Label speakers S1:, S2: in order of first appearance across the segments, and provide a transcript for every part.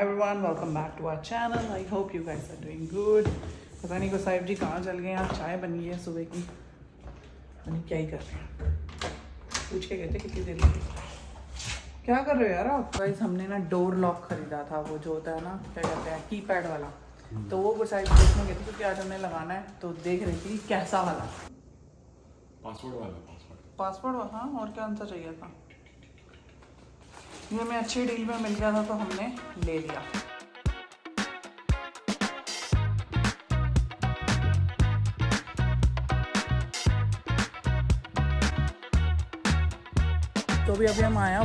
S1: Everyone, welcome back to our channel. I hope you guys are doing good. पता नहीं को साहिब जी कहाँ चल गए हैं। चाय बन गई है सुबह की, पता नहीं क्या ही कर रहे हैं। पूछ के कहते कितनी देर लगी। क्या कर रहे हो यार आप? गाइस हमने ना डोर लॉक खरीदा था, वो जो होता है ना क्या कहते हैं कीपैड वाला। तो वो साहिब देखने गए थे क्योंकि आज हमने लगाना है, तो देख रही थी कैसा वाला पासवर्ड हाँ, और क्या आंसर चाहिए था। ये हमें अच्छी डील में मिल गया था तो हमने ले लिया। तो अभी हम आया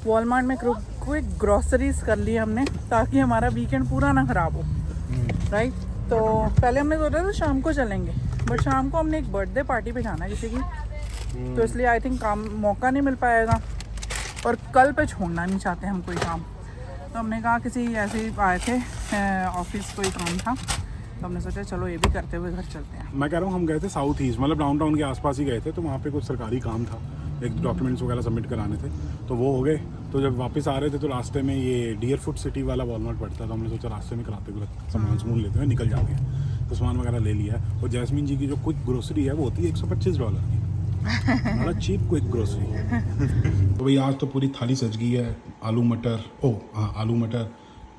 S1: वॉलमार्ट में क्विक ग्रोसरीज कर ली हमने ताकि हमारा वीकेंड पूरा ना ख़राब हो। राइट, तो पहले हमने सोचा था शाम को चलेंगे, बट शाम को हमने एक बर्थडे पार्टी पे जाना है किसी की, तो इसलिए आई थिंक काम मौका नहीं मिल पाएगा और कल पे छोड़ना नहीं चाहते हम कोई काम। तो हमने कहा किसी ऐसे ही आए थे ऑफिस, कोई काम था, तो हमने सोचा चलो ये भी करते हुए घर चलते हैं।
S2: मैं कह रहा हूँ हम गए थे साउथ ईस्ट, मतलब डाउनटाउन के आसपास ही गए थे, तो वहाँ पे कुछ सरकारी काम था, एक डॉक्यूमेंट्स वगैरह सबमिट कराने थे, तो वो हो गए। तो जब वापस आ रहे थे तो रास्ते में ये डियर फूड सिटी वाला वॉलमार्ट पड़ता था, तो हमने सोचा रास्ते में कराते हुए सामान लेते हुए निकल जाते हैं, तो सामान वगैरह ले लिया है। और जैस्मीन जी की जो क्विक ग्रोसरी है वो होती है $125 की, बड़ा चीप क्विक ग्रोसरी। तो भाई आज तो पूरी थाली सज गई है। आलू मटर,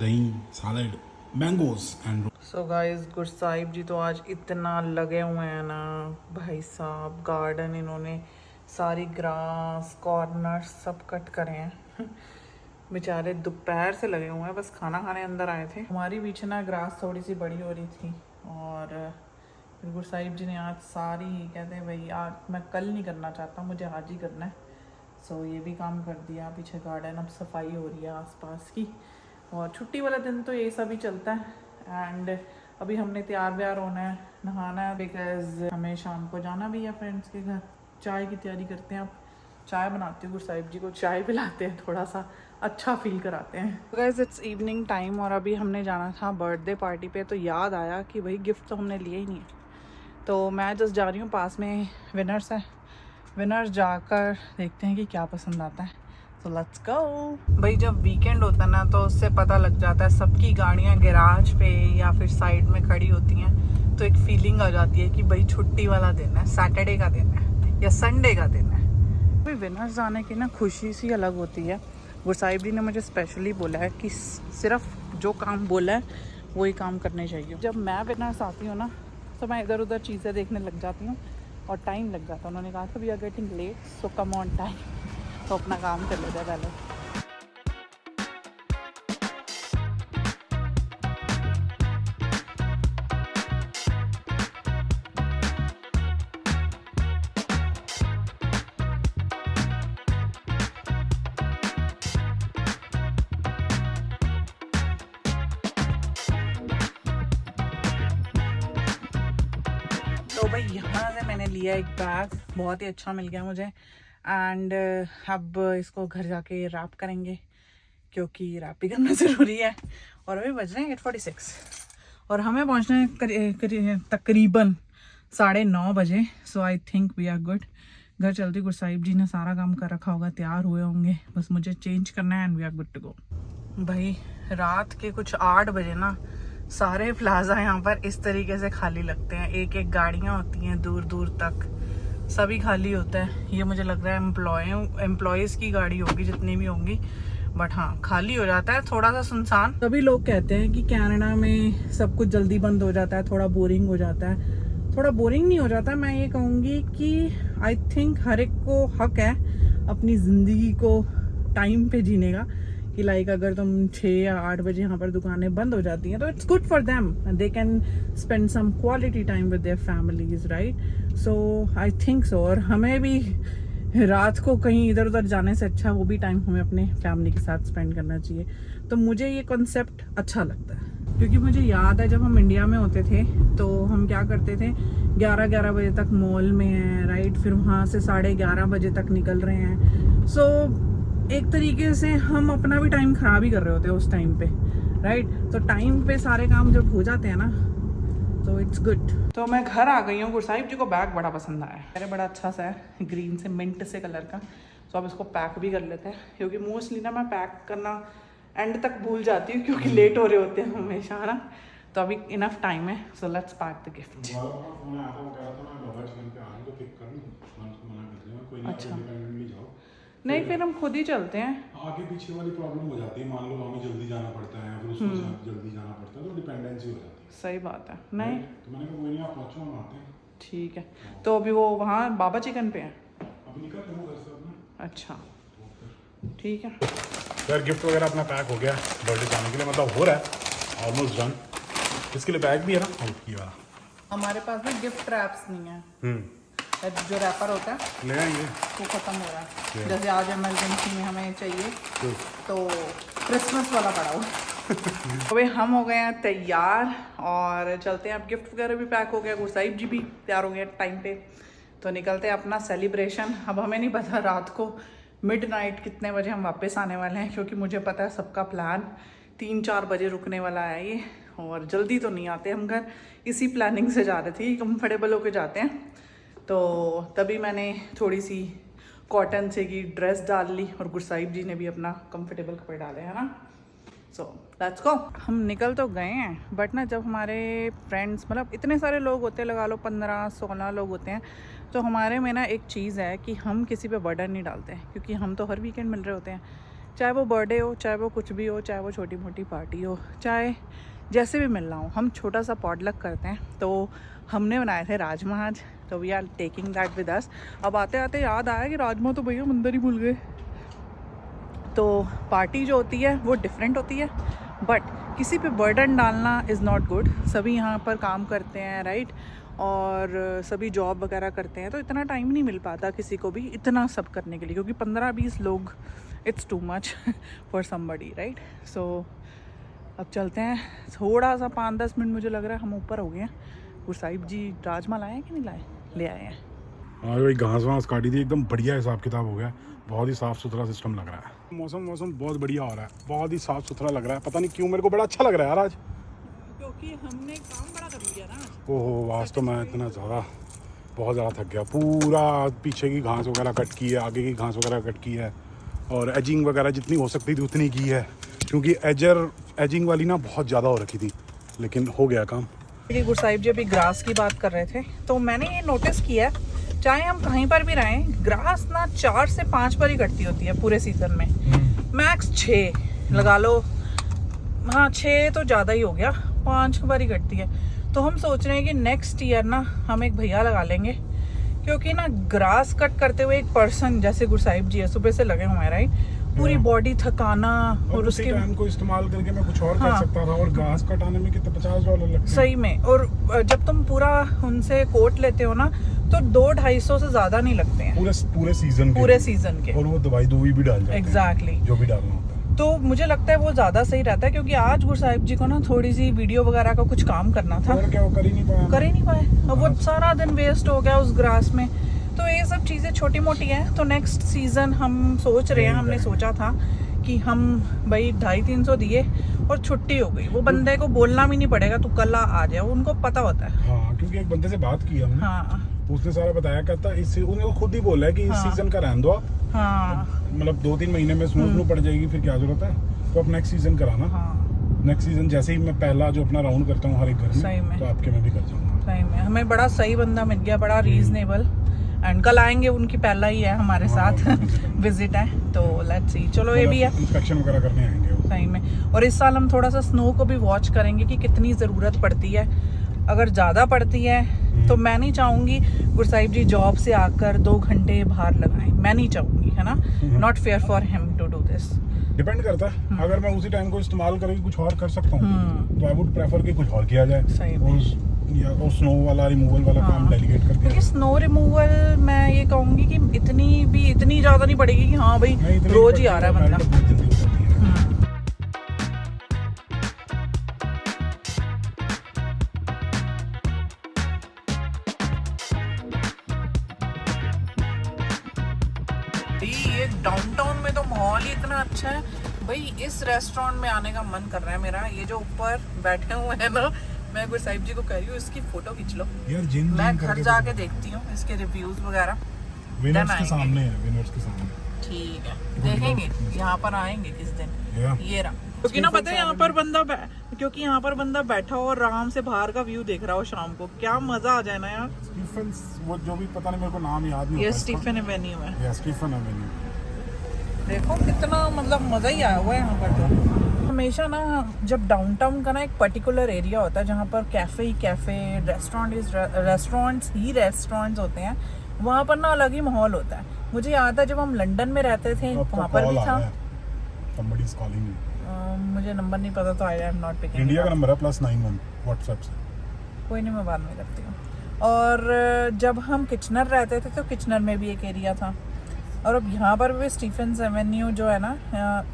S2: दही, salad, mangoes and
S1: so guys good साहिब जी तो आज इतना लगे हुए हैं ना भाई साहब। गार्डन इन्होंने सारी ग्रास कॉर्नर सब कट करे हैं। बेचारे दोपहर से लगे हुए हैं, बस खाना खाने अंदर आए थे। हमारी पीछे ना ग्रास थोड़ी सी बड़ी हो रही थी और फिर गुड साहिब जी ने आज सारी कहते हैं भाई आज मैं कल नहीं करना चाहता, मुझे आज ही करना है। सो ये भी काम कर दिया। पीछे गार्डन अब सफाई हो रही है आसपास की, और छुट्टी वाला दिन तो ये सब ही चलता है। एंड अभी हमने तैयार व्यार होना है, नहाना है, बिकॉज हमें शाम को जाना भी है फ्रेंड्स के घर। चाय की तैयारी करते हैं। आप चाय बनाती हूँ, गुड साहिब जी को चाय पिलाते हैं, थोड़ा सा अच्छा फील कराते हैं। गाइस इट्स इवनिंग टाइम और अभी हमने जाना था बर्थडे पार्टी पे, तो याद आया कि भाई गिफ्ट तो हमने लिया ही नहीं है। तो मैं जस्ट जा रही हूँ, पास में विनर्स है, विनर्स जाकर देखते हैं कि क्या पसंद आता है। तो लेट्स गो। भाई जब वीकेंड होता है ना तो उससे पता लग जाता है, सबकी गाड़ियाँ गैराज पे या फिर साइड में खड़ी होती हैं, तो एक फीलिंग आ जाती है कि भाई छुट्टी वाला दिन है, सैटरडे का दिन है या संडे का दिन है। भाई विनर्स जाने की ना खुशी सी अलग होती है। गुड साहिब जी ने मुझे स्पेशली बोला है कि सिर्फ जो काम बोला है वही काम करने चाहिए। जब मैं विनर्स आती हूँ ना तो मैं इधर उधर चीज़ें देखने लग जाती हूँ और टाइम लग जाता है। उन्होंने कहा था we are getting late so come on time, तो अपना काम कर लेते हैं पहले। तो भाई यहाँ से मैंने लिया एक बैग, बहुत ही अच्छा मिल गया मुझे। एंड अब इसको घर जाके रैप करेंगे क्योंकि रैप भी करना ज़रूरी है। और अभी बज रहे हैं 8:46 और हमें पहुँचना है तकरीबन 9:30 बजे। So I think we are good. घर चलती गुड साहिब जी ने सारा काम कर रखा होगा, तैयार हुए होंगे, बस मुझे चेंज करना है and we are good to go. भाई रात के कुछ 8 बजे ना सारे प्लाजा यहाँ पर इस तरीके से खाली लगते हैं। एक एक गाड़ियाँ होती हैं दूर दूर तक, सभी खाली होता है। ये मुझे लग रहा है एम्प्लॉयज़ की गाड़ी होगी जितनी भी होंगी, बट हाँ खाली हो जाता है, थोड़ा सा सुनसान। सभी लोग कहते हैं कि कनाडा में सब कुछ जल्दी बंद हो जाता है, थोड़ा बोरिंग हो जाता है। थोड़ा बोरिंग नहीं हो जाता, मैं ये कहूँगी कि आई थिंक हर एक को हक है अपनी ज़िंदगी को टाइम पे जीने का। कि लाइक अगर तुम 6 या 8 बजे यहाँ पर दुकानें बंद हो जाती हैं तो it's good for them, they can spend some quality time with their families, right. So I think so. और हमें भी रात को कहीं इधर उधर जाने से अच्छा वो भी टाइम हमें अपने फैमिली के साथ स्पेंड करना चाहिए। तो मुझे ये कॉन्सेप्ट अच्छा लगता है क्योंकि मुझे याद है जब हम इंडिया में होते थे तो हम क्या करते थे, 11 बजे तक मॉल में हैं, राइट, फिर वहाँ से 11:30 बजे तक निकल रहे हैं। सो एक तरीके से हम अपना भी टाइम ख़राब ही कर रहे होते हैं उस टाइम पे, राइट। तो टाइम पे सारे काम जब हो जाते हैं ना तो इट्स गुड। तो मैं घर आ गई हूँ। गुड साहिब जी को बैग बड़ा पसंद आया है, मेरे बड़ा अच्छा सा है, ग्रीन से मिंट से कलर का। तो अब इसको पैक भी कर लेते हैं क्योंकि मोस्टली ना मैं पैक करना एंड तक भूल जाती हूँ क्योंकि लेट हो रहे होते हैं हमेशा, है ना। तो अभी इनफ टाइम है, so let's pack the gift. अच्छा, नहीं फिर हम खुद ही चलते हैं।
S2: आगे पीछे वाली प्रॉब्लम हो जाती है, मान लो हमें जल्दी जाना पड़ता है, फिर उसको जल्दी जाना पड़ता है, तो डिपेंडेंसी हो जाती है।
S1: सही बात है। नहीं
S2: तो मैंने कहा कोई नहीं, आप पहुँचो, हम आते हैं।
S1: ठीक है। तो अभी वो वहाँ बाबा चिकन पे है।
S2: अभी निकल रहे हो घर से अपना।
S1: अच्छा ठीक है।
S2: यार गिफ्ट वगैरह अपना पैक हो गया बर्थडे जाने के लिए, मतलब हो रहा है ऑलमोस्ट डन। इसके लिए बैग भी है ना, ये वाला। हमारे
S1: पास ना गिफ्ट रैप्स नहीं है, जो रैपर होता है
S2: ले आएंगे,
S1: वो खत्म हो रहा है। जैसे आज इमरजेंसी में हमें चाहिए तो क्रिसमस वाला पड़ा हुआ। अभी हम हो गए हैं तैयार और चलते हैं। अब गिफ्ट वगैरह भी पैक हो गया, गुरसाहिब जी भी तैयार हो गए टाइम पे, तो निकलते हैं अपना सेलिब्रेशन। अब हमें नहीं पता रात को मिडनाइट कितने बजे हम वापस आने वाले हैं, क्योंकि मुझे पता है सबका प्लान 3-4 बजे रुकने वाला है ये, और जल्दी तो नहीं आते हम घर। इसी प्लानिंग से जा रहे थे, कंफर्टेबल होके जाते हैं, तो तभी मैंने थोड़ी सी कॉटन से की ड्रेस डाल ली और गुरसाहिब जी ने भी अपना कंफर्टेबल कपड़े डाले, है ना। So let's go. हम निकल तो गए हैं, बट ना जब हमारे फ्रेंड्स, मतलब इतने सारे लोग होते हैं, लगा लो 15-16 लोग होते हैं, तो हमारे में ना एक चीज़ है कि हम किसी पे बर्डन नहीं डालते हैं, क्योंकि हम तो हर वीकेंड मिल रहे होते हैं, चाहे वो बर्थडे हो, चाहे वो कुछ भी हो, चाहे वो छोटी मोटी पार्टी हो, चाहे जैसे भी मिलना हो। हम छोटा सा पॉडलक करते हैं, तो हमने बनाए थे राजमा आज, तो we are taking that with us. अब आते आते याद आया कि राजमा तो भैया मंदिर ही भूल गए। तो पार्टी जो होती है वो डिफरेंट होती है, बट किसी पे बर्डन डालना इज़ नॉट गुड। सभी यहाँ पर काम करते हैं, राइट, और सभी जॉब वगैरह करते हैं, तो इतना टाइम नहीं मिल पाता किसी को भी इतना सब करने के लिए, क्योंकि 15-20 लोग it's too much for somebody, right. So अब चलते हैं। थोड़ा सा 5-10 मिनट मुझे लग रहा है हम ऊपर हो गए हैं। गुरसाहिब जी राजमा लाए हैं कि नहीं लाए? ले आए हैं।
S2: हाँ भाई, घास वास काटी थी, एकदम बढ़िया हिसाब किताब हो गया, बहुत ही साफ़ सुथरा सिस्टम लग रहा है। मौसम बहुत बढ़िया हो रहा है, बहुत ही साफ़ सुथरा लग रहा है। पता नहीं क्यों मेरे को बड़ा अच्छा लग रहा है यार आज,
S1: क्योंकि हमने काम बड़ा कर लिया ना।
S2: ओहो, आज तो मैं इतना ज़्यादा बहुत ज़्यादा थक गया। पूरा पीछे की घास वगैरह कट की है, आगे की घास वगैरह कट की है, और एजिंग वगैरह जितनी हो सकती थी उतनी की है, क्योंकि एजिंग वाली ना बहुत ज़्यादा हो रखी थी, लेकिन हो गया काम।
S1: गुरसाहिब जी अभी ग्रास की बात कर रहे थे, तो मैंने ये नोटिस किया, चाहे हम कहीं पर भी रहें, ग्रास ना 4 से 5 बार ही कटती होती है पूरे सीजन में, मैक्स 6 लगा लो। हाँ 6 तो ज़्यादा ही हो गया, 5 बार ही कटती है। तो हम सोच रहे हैं कि नेक्स्ट ईयर ना हम एक भैया लगा लेंगे, क्योंकि ना ग्रास कट करते हुए एक पर्सन जैसे गुरसाहिब जी है, सुबह से लगे हुए हैं, राइट, पूरी बॉडी थकाना, और उसके टाइम
S2: को इस्तेमाल करके मैं कुछ और कर सकता था, और घास कटाने में कितने $50 लगते हैं
S1: सही में। और जब तुम पूरा उनसे कोट लेते हो ना, तो 200-250 से ज्यादा नहीं लगते हैं पूरे सीजन के,
S2: और वो दवाई भी डाल जाते हैं।
S1: एग्जैक्टली,
S2: जो भी डालना होता है।
S1: तो मुझे लगता है वो ज्यादा सही रहता है, क्योंकि आज गुरसाहिब जी को ना थोड़ी सी वीडियो वगैरह का कुछ काम करना था,
S2: और क्या वो कर ही नहीं पाए।
S1: अब वो सारा दिन वेस्ट हो गया उस ग्रास में। तो ये सब चीजें छोटी मोटी हैं। तो नेक्स्ट सीजन हम सोच रहे हैं, हमने सोचा था कि हम भाई 250-300 दिए और छुट्टी हो गई। वो बंदे को बोलना भी नहीं पड़ेगा, तू कल आ जाए, उनको पता होता है।
S2: हाँ, क्योंकि एक बंदे से बात की हमने,
S1: हाँ,
S2: उसने सारा बताया, कहता उन्हें खुद ही बोला है कि इस सीजन का रहने दो आप,
S1: हाँ,
S2: मतलब 2-3 महीने में स्मूथ पड़ जाएगी, फिर क्या जरूरत है, तो आप नेक्स्ट सीजन कराना।
S1: हाँ,
S2: नेक्स्ट सीजन जैसे ही मैं पहला जो अपना राउंड करता हूँ हर एक घर में, तो आपके में भी कर जाऊंगा।
S1: सही में हमें बड़ा सही बंदा मिल गया, बड़ा रीजनेबल। एंड कल आएंगे, उनकी पहला ही है हमारे साथ विजिट है, तो लेट्स सी। चलो ये भी है,
S2: इंस्पेक्शन वगैरह करने आएंगे
S1: सही में। और इस साल हम थोड़ा सा स्नो को भी वॉच करेंगे कि कितनी ज़रूरत पड़ती है। अगर ज़्यादा पड़ती है तो मैं नहीं चाहूँगी गुरसाहिब जी जॉब से आकर 2 घंटे बाहर लगाएं, मैं नहीं चाहूँगी, है ना। Not fair for him to do this.
S2: Depend करता है, अगर मैं उसी टाइम को इस्तेमाल करके कुछ और कर सकता हूँ, तो आई वुड प्रेफर कि कुछ और किया जाए।
S1: सही में।
S2: और स्नो वाला रिमूवल वाला काम डेलीगेट कर दिया।
S1: क्योंकि स्नो रिमूवल मैं ये कहूँगी कि इतनी ज़्यादा नहीं पड़ेगी कि हाँ भाई रोज ही आ रहा है बंदा। ये डाउनटाउन में तो माहौल ही इतना अच्छा है भाई, इस रेस्टोरेंट में आने का मन कर रहा है मेरा। ये जो ऊपर बैठे हुए हैं ना, मैं गुरसाहिब जी को कह रही हूँ इसकी फोटो खींच लो यार, मैं घर जाके देखती हूँ इसके रिव्यूज वगैरह।
S2: विनर्स के सामने है, विनर्स के सामने।
S1: ठीक है, देखेंगे, यहाँ पर आएंगे किस दिन। ये रहा क्योंकि ना पता है यहाँ पर क्योंकि यहाँ पर बंदा बैठा हो और आराम से बाहर का व्यू देख रहा हो शाम को, क्या मजा आ जाए ना यार।
S2: स्टीफेंस, वो जो भी पता नहीं, मेरे को नाम याद नहीं
S1: ये
S2: होता
S1: स्टीफन एवेन्यू है।
S2: इसका। Stephen Avenue.
S1: देखो कितना मतलब मजा ही आया हुआ है यहाँ पर। तो हमेशा ना जब डाउनटाउन का ना एक पर्टिकुलर एरिया होता है जहाँ पर कैफे रेस्टोरेंट्स होते हैं, वहाँ पर ना अलग ही माहौल होता है। मुझे याद है जब हम लंदन में रहते थे वहाँ पर भी था।
S2: Somebody's calling me.
S1: मुझे नंबर नहीं पता तो I am not picking.
S2: India का नंबर है +91 व्हाट्सएप से।
S1: कोई नहीं, मैं बाद में करती हूँ। और जब हम किचनर रहते थे तो किचनर में भी एक एरिया था, और अब यहाँ पर भी स्टीफेंस एवेन्यू जो है ना,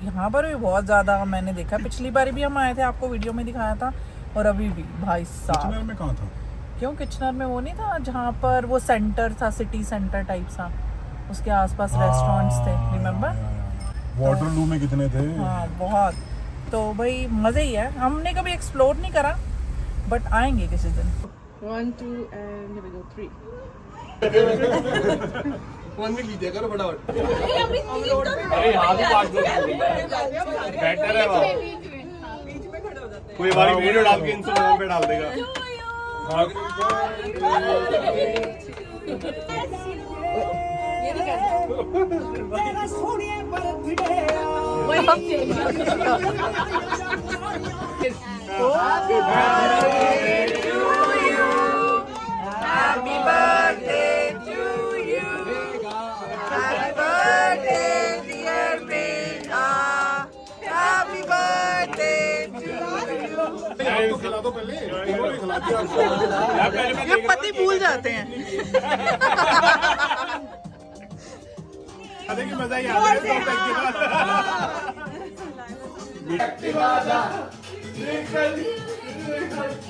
S1: यहाँ पर भी बहुत ज़्यादा मैंने देखा। पिछली बार भी हम आए थे, आपको वीडियो में दिखाया था, और अभी भी भाई साहब।
S2: किचनर में कहाँ था?
S1: क्यों किचनर में वो नहीं था जहाँ पर वो सेंटर था, सिटी सेंटर टाइप सा, उसके आसपास रेस्टोरेंट्स थे, रिमेम्बर?
S2: वाटरलू में कितने थे?
S1: हाँ बहुत। तो भाई मज़े ही है। हमने कभी एक्सप्लोर नहीं करा, बट आएंगे किसी दिन।
S3: 1 2 and here we go 3
S4: 1 minute लीजिए करो फटाफट।
S5: अरे यहाँ भी पास बेटर है वहाँ। कोई हमारी वीडियो डाल के इंस्टाग्राम पे डाल देगा।
S1: Happy birthday to you. Happy birthday, dear Beta. Happy birthday to you.
S2: खिला दो पहले।
S1: ये पति भूल जाते हैं।
S5: देखिए मजा ही आ रहा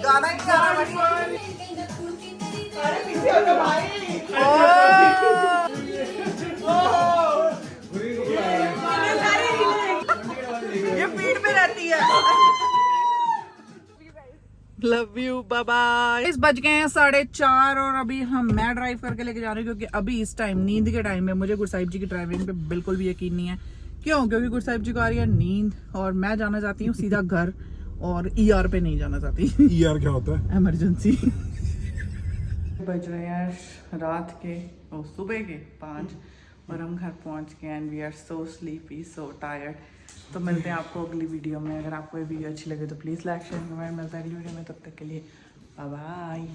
S1: गाना ही गाना ये पीठ पे रहती है। Love you, bye bye. इस बज गए हैं 4:30 और अभी मैं ड्राइव करके लेके जा रही हूँ, क्योंकि अभी इस टाइम नींद के टाइम में मुझे गुरसाहिब जी की ड्राइविंग पे बिल्कुल भी यकीन नहीं है। क्यों? क्योंकि गुरसाहिब जी को आ रही है नींद और मैं जाना चाहती हूँ सीधा घर, और ER पे नहीं जाना चाहती।
S2: ER क्या होता है?
S1: इमरजेंसी। बज रहे हैं रात के सुबह के 5 और हम घर पहुंच गए and we are so sleepy, so tired. तो मिलते हैं आपको अगली वीडियो में। अगर आपको ये वीडियो अच्छी लगे तो प्लीज़ लाइक शेयर कमेंट। मिलता है अगली वीडियो में, तब तक के लिए बाय बाय।